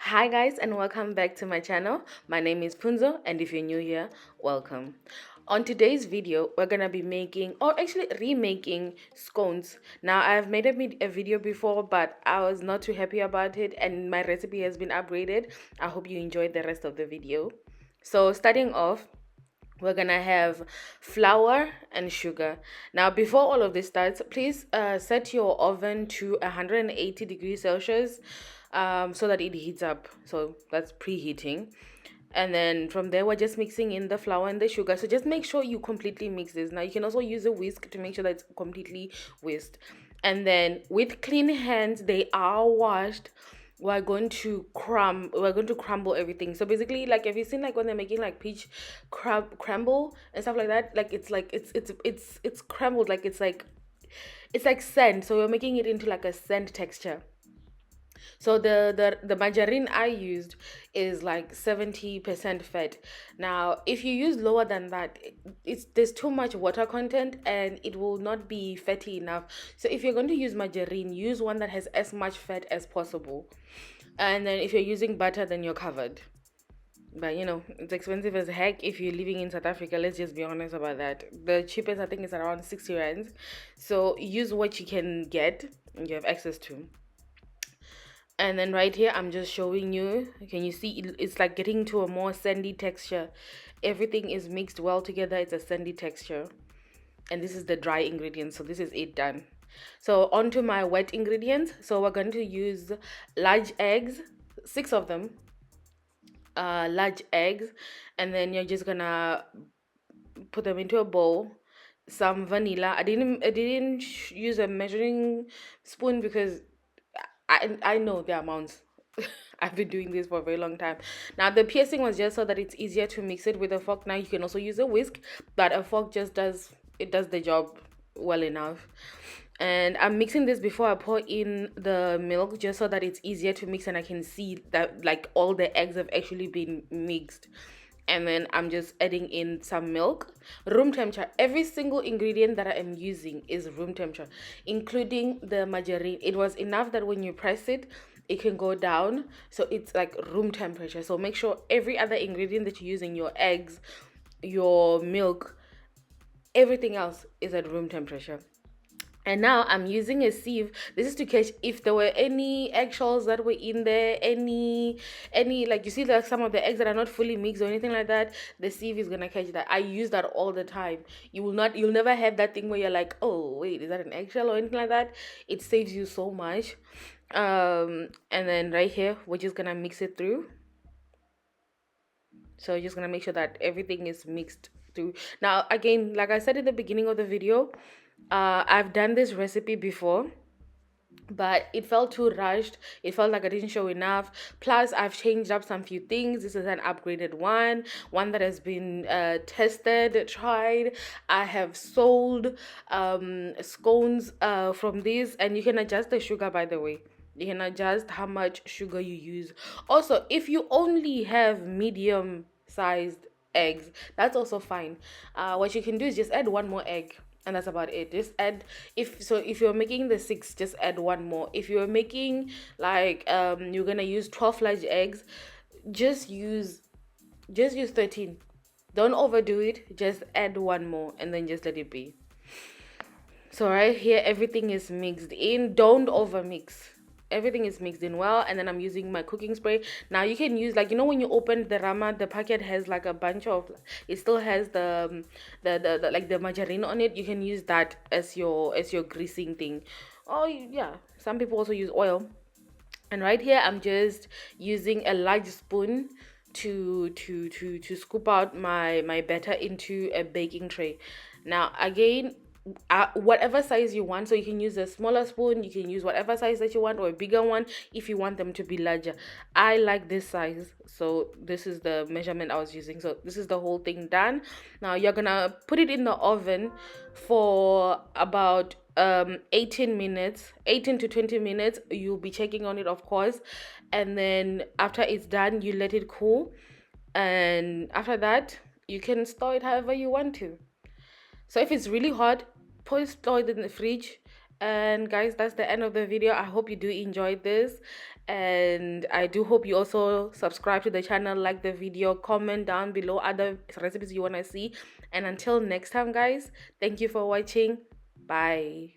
Hi guys and welcome back to my channel. My name is Punzo and if you're new here, welcome. On today's video, we're gonna be making or actually remaking scones. Now I've made a video before but I was not too happy about it and my recipe has been upgraded. I hope you enjoyed the rest of the video. So starting off, we're gonna have flour and sugar. Now before all of this starts, please set your oven to 180 degrees Celsius, so that it heats up. So that's preheating, and then from there we're just mixing in the flour and the sugar. So just make sure you completely mix this. Now you can also use a whisk to make sure that it's completely whisked, and then with clean hands, they are washed, we're going to crumble everything. So basically, like, have you seen like when they're making like peach crumble and stuff like that? Like it's crumbled, like it's like sand. So we're making it into like a sand texture. So the margarine I used is like 70% fat. Now, if you use lower than that, it's there's too much water content and it will not be fatty enough. So if you're going to use margarine, use one that has as much fat as possible. And then if you're using butter, then you're covered. But it's expensive as heck if you're living in South Africa. Let's just be honest about that. The cheapest I think is around 60 rands. So use what you can get and you have access to. And then right here I'm just showing you, can you see it's like getting to a more sandy texture. Everything is mixed well together, it's a sandy texture. And this is the dry ingredients, so this is it done. So onto my wet ingredients. So we're going to use large eggs, 6 of them, large eggs, and then you're just gonna put them into a bowl. Some vanilla. I didn't use a measuring spoon because I know the amounts. I've been doing this for a very long time. Now the piercing was just so that it's easier to mix it with a fork. Now you can also use a whisk, but a fork just does the job well enough. And I'm mixing this before I pour in the milk just so that it's easier to mix and I can see that like all the eggs have actually been mixed. And then I'm just adding in some milk, room temperature. Every single ingredient that I am using is room temperature, including the margarine. It was enough that when you press it, it can go down, so it's like room temperature. So make sure every other ingredient that you're using, your eggs, your milk, everything else is at room temperature. And now I'm using a sieve. This is to catch if there were any eggshells that were in there, any like, you see like some of the eggs that are not fully mixed or anything like that. The sieve is gonna catch that. I use that all the time. You'll never have that thing where you're like, oh wait, is that an eggshell or anything like that. It saves you so much. And then right here we're just gonna mix it through. So you're just gonna make sure that everything is mixed through. Now again, like I said in the beginning of the video, I've done this recipe before, but it felt too rushed. It felt like I didn't show enough. Plus I've changed up some few things. This is an upgraded one that has been tested, tried. I have sold scones from this, and you can adjust the sugar, by the way. You can adjust how much sugar you use. Also, if you only have medium sized eggs, that's also fine. What you can do is just add one more egg, and that's about it. Just add, if you're making the 6, just add one more. If you're making like you're gonna use 12 large eggs, just use 13. Don't overdo it, just add one more and then just let it be. So right here everything is mixed in. Don't over mix. Everything is mixed in well, and then I'm using my cooking spray. Now you can use, like, when you open the rama, the packet has like a bunch of, it still has the like the margarine on it. You can use that as your greasing thing. Oh yeah, some people also use oil. And right here I'm just using a large spoon to scoop out my batter into a baking tray. Now again, whatever size you want, so you can use a smaller spoon, you can use whatever size that you want, or a bigger one if you want them to be larger. I like this size, so this is the measurement I was using. So this is the whole thing done. Now you're gonna put it in the oven for about 18 to 20 minutes. You'll be checking on it, of course, and then after it's done, you let it cool, and after that you can store it however you want to. So if it's really hot, store it in the fridge, And guys, that's the end of the video. I hope you do enjoy this, and I do hope you also subscribe to the channel, like the video, comment down below other recipes you want to see. And until next time, guys, thank you for watching. Bye.